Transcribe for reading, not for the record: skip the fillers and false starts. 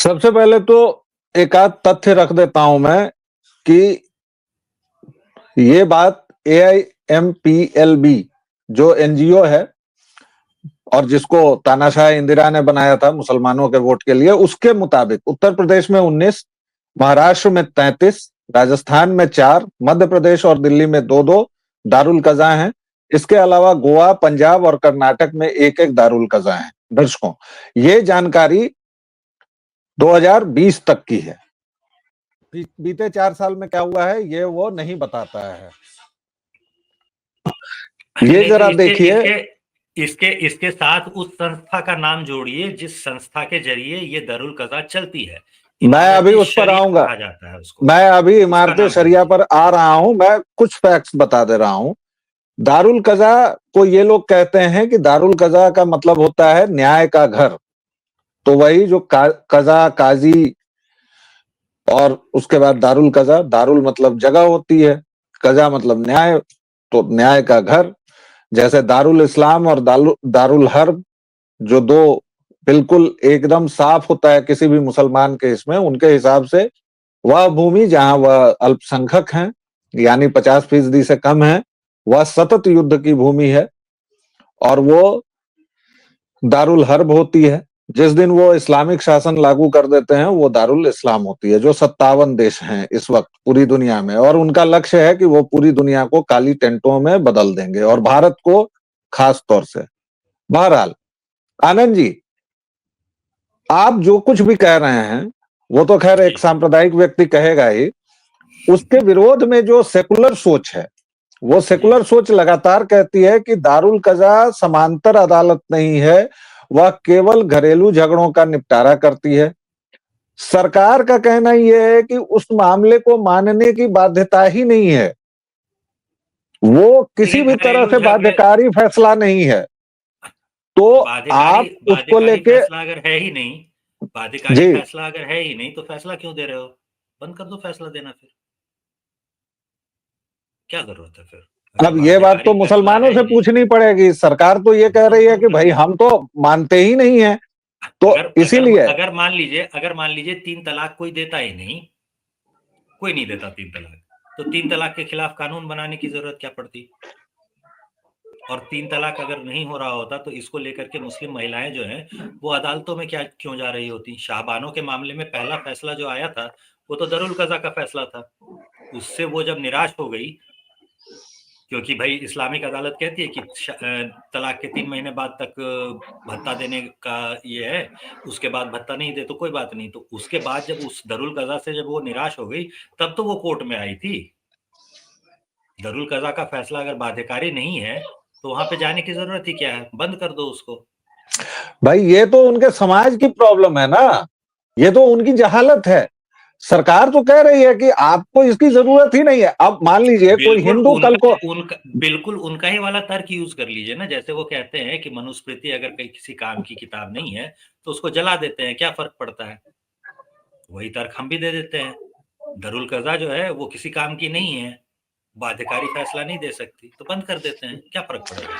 सबसे पहले तो एक आध तथ्य रख देता हूं मैं कि ये बात AIMPLB जो एनजीओ है और जिसको तानाशाह इंदिरा ने बनाया था मुसलमानों के वोट के लिए, उसके मुताबिक उत्तर प्रदेश में 19, महाराष्ट्र में 33, राजस्थान में 4, मध्य प्रदेश और दिल्ली में 2-2 दारुल कज़ा हैं। इसके अलावा गोवा, पंजाब और कर्नाटक में 1-1 दारुल कज़ा हैं। दर्शकों, ये जानकारी 2020 तक की है। बीते 4 साल में क्या हुआ है ये वो नहीं बताता है। ये जरा देखिए, इसके इसके साथ उस संस्था का नाम जोड़िए जिस संस्था के जरिए ये दारुल कज़ा चलती है। मैं अभी उस पर आऊंगा। मैं अभी इमारत शरिया पर आ रहा हूं। मैं कुछ फैक्ट्स बता दे रहा हूं। दारुल कज़ा को ये लोग कहते हैं कि दारुल कज़ा का मतलब होता है न्याय का घर। तो वही जो कज़ा, काजी और उसके बाद दारुल कज़ा, दारुल मतलब जगह होती है, कज़ा मतलब न्याय, तो न्याय का घर। जैसे दारुल इस्लाम और दारुल हर्ब, जो दो बिल्कुल एकदम साफ होता है किसी भी मुसलमान के इसमें, उनके हिसाब से वह भूमि जहां वह अल्पसंख्यक हैं, यानी 50% से कम है, वह सतत युद्ध की भूमि है और वो दारुल हर्ब होती है। जिस दिन वो इस्लामिक शासन लागू कर देते हैं वो दारुल इस्लाम होती है, जो 57 देश हैं इस वक्त पूरी दुनिया में, और उनका लक्ष्य है कि वो पूरी दुनिया को काली टेंटों में बदल देंगे और भारत को खास तौर से। बहरहाल आनंद जी, आप जो कुछ भी कह रहे हैं वो तो खैर एक सांप्रदायिक व्यक्ति कहेगा ही। उसके विरोध में जो सेकुलर सोच है, वो सेकुलर सोच लगातार कहती है कि दारुल कज़ा समांतर अदालत नहीं है, वह केवल घरेलू झगड़ों का निपटारा करती है। सरकार का कहना यह है कि उस मामले को मानने की बाध्यता ही नहीं है, वो किसी भी तरह से बाध्यकारी फैसला नहीं है। तो आप उसको लेके फैसला अगर है ही नहीं, बाध्यकारी फैसला अगर है ही नहीं तो फैसला क्यों दे रहे हो? बंद कर दो फैसला देना, फिर क्या जरूरत है फिर? अब ये बात तो मुसलमानों से पूछनी पड़ेगी। सरकार तो ये कह रही है कि भाई हम तो मानते ही नहीं है, तो इसीलिए अगर मान लीजिए 3 तलाक कोई देता ही नहीं, कोई नहीं देता 3 तलाक, तो 3 तलाक के खिलाफ कानून बनाने की जरूरत क्या पड़ती? और 3 तलाक अगर नहीं हो रहा होता तो इसको लेकर के मुस्लिम महिलाएं जो हैं वो अदालतों में क्यों जा रही होती? शाहबानों के मामले में पहला फैसला जो आया था वो तो दारुल कज़ा का फैसला था। उससे वो जब निराश हो गई, क्योंकि भाई इस्लामिक अदालत कहती है कि तलाक के 3 महीने बाद तक भत्ता देने का ये है, उसके बाद भत्ता नहीं दे तो कोई बात नहीं। तो उसके बाद जब उस दारुल कज़ा से जब वो निराश हो गई तब तो वो कोर्ट में आई थी। दारुल कज़ा का फैसला अगर बाध्यकारी नहीं है तो वहां पे जाने की जरूरत ही क्या है? बंद कर दो उसको। भाई ये तो उनके समाज की प्रॉब्लम है ना, ये तो उनकी जहालत है। सरकार तो कह रही है कि आपको इसकी जरूरत ही नहीं है। अब मान लीजिए कोई हिंदू कल को बिल्कुल उनका ही वाला तर्क यूज कर लीजिए ना। जैसे वो कहते हैं कि मनुस्मृति अगर कहीं किसी काम की किताब नहीं है तो उसको जला देते हैं, क्या फर्क पड़ता है? वही तर्क हम भी दे देते हैं। दारुल कज़ा जो है वो किसी काम की नहीं है, बाध्यकारी फैसला नहीं दे सकती, तो बंद कर देते हैं, क्या फर्क पड़ेगा?